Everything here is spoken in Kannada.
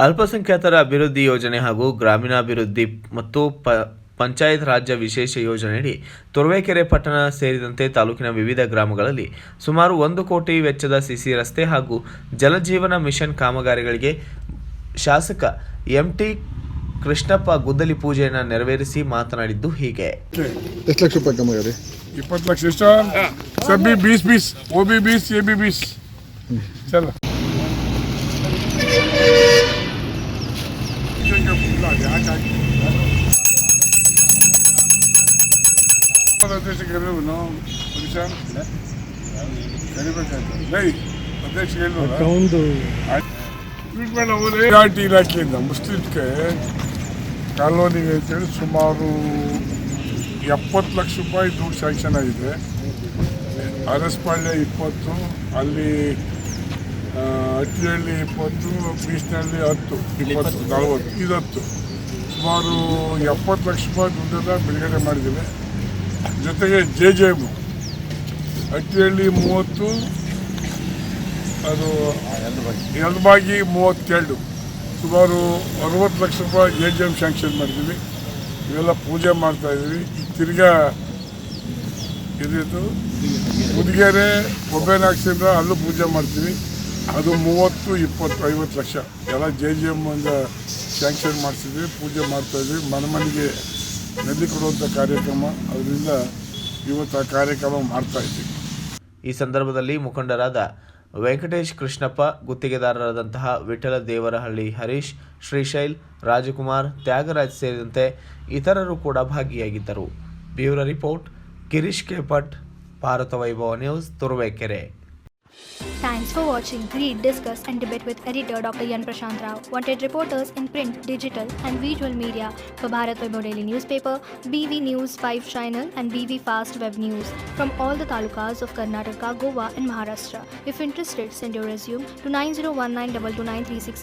ಅಲ್ಪಸಂಖ್ಯಾತರ ಅಭಿವೃದ್ಧಿ ಯೋಜನೆ ಹಾಗೂ ಗ್ರಾಮೀಣಾಭಿವೃದ್ಧಿ ಮತ್ತು ಪಂಚಾಯತ್ ರಾಜ್ಯ ವಿಶೇಷ ಯೋಜನೆಯಡಿ ತುರುವೇಕೆರೆ ಪಟ್ಟಣ ಸೇರಿದಂತೆ ತಾಲೂಕಿನ ವಿವಿಧ ಗ್ರಾಮಗಳಲ್ಲಿ ಸುಮಾರು 1 ಕೋಟಿ ವೆಚ್ಚದ ಸಿಸಿ ರಸ್ತೆ ಹಾಗೂ ಜಲಜೀವನ ಮಿಷನ್ ಕಾಮಗಾರಿಗಳಿಗೆ ಶಾಸಕ ಎಂಟಿ ಕೃಷ್ಣಪ್ಪ ಗುದ್ದಲಿ ಪೂಜೆಯನ್ನು ನೆರವೇರಿಸಿ ಮಾತನಾಡಿದ್ದು ಹೀಗೆ. ಎಷ್ಟು ಲಕ್ಷ ರೂಪಾಯಿ ಕಾಮಗಾರಿ? 20 ಲಕ್ಷ. ಎಷ್ಟು? ಸಬ್ 20 OB 20 AB 20. ಚಲ ಇಲಾಖೆಯಿಂದ ಮುಸ್ಲಿಮ್ಗೆ ಕಾಲೋನಿಗೆ ಅಂತೇಳಿ ಸುಮಾರು 70 ಲಕ್ಷ ರೂಪಾಯಿ ದುಡ್ಡು ಸ್ಯಾಂಕ್ಷನ್ ಆಗಿದೆ. ಅರಸಪಾಳ್ಯ 20, ಅಲ್ಲಿ ಹಟ್ಟಿಹಳ್ಳಿ 20, ಬೀಚ್ನಲ್ಲಿ 10, 20, 40, ಇದು 10, ಸುಮಾರು 70 ಲಕ್ಷ ರೂಪಾಯಿ ದುಡ್ಡನ್ನು ಬಿಡುಗಡೆ ಮಾಡಿದ್ದೇವೆ. ಜೊತೆಗೆ JJM ಹಟ್ಟಿಹಳ್ಳಿ 30, ಅದು ಯಲಬಾಗಿ 32, ಸುಮಾರು 60 ಲಕ್ಷ ರೂಪಾಯಿ JJM ಸ್ಯಾಂಕ್ಷನ್ ಮಾಡಿದ್ದೀವಿ. ಇವೆಲ್ಲ ಪೂಜೆ ಮಾಡ್ತಾಯಿದ್ದೀವಿ. ತಿರ್ಗಾ ಇದಿತ್ತು ಮುದಿಗೆರೆ ಒಬ್ಬೆನಾಕ್ಸಿಂದ ಅಲ್ಲೂ ಪೂಜೆ ಮಾಡ್ತೀವಿ. ಅದು 30, 20, 50 ಲಕ್ಷ ಎಲ್ಲ JJM ಒಂದು ಸ್ಯಾಂಕ್ಷನ್ ಮಾಡಿಸಿದ್ವಿ. ಪೂಜೆ ಮಾಡ್ತಾಯಿದ್ವಿ. ಮನೆಗೆ ನೆಲ್ಲಿ ಕೊಡುವಂಥ ಕಾರ್ಯಕ್ರಮ, ಅದರಿಂದ ಇವತ್ತು ಆ ಕಾರ್ಯಕ್ರಮ ಮಾಡ್ತಾಯಿದ್ದೀವಿ. ಈ ಸಂದರ್ಭದಲ್ಲಿ ಮುಖಂಡರಾದ ವೆಂಕಟೇಶ್ ಕೃಷ್ಣಪ್ಪ, ಗುತ್ತಿಗೆದಾರರಾದಂತಹ ವಿಠಲ ದೇವರಹಳ್ಳಿ ಹರೀಶ್, ಶ್ರೀಶೈಲ್, ರಾಜಕುಮಾರ್, ತ್ಯಾಗರಾಜ್ ಸೇರಿದಂತೆ ಇತರರು ಕೂಡ ಭಾಗಿಯಾಗಿದ್ದರು. Bureau report Girish K Bhat, Bharata Vaibhava news, Turuvekere. Thanks for watching. Read, discuss and debate with editor Dr. Yan Prashant Rao. Wanted reporters in print, digital and visual media for Bharat Vaibhav Daily Newspaper, BV News 5 Channel and BV Fast Web News from all the talukas of Karnataka, Goa and Maharashtra. If interested, send your resume to 9019229369.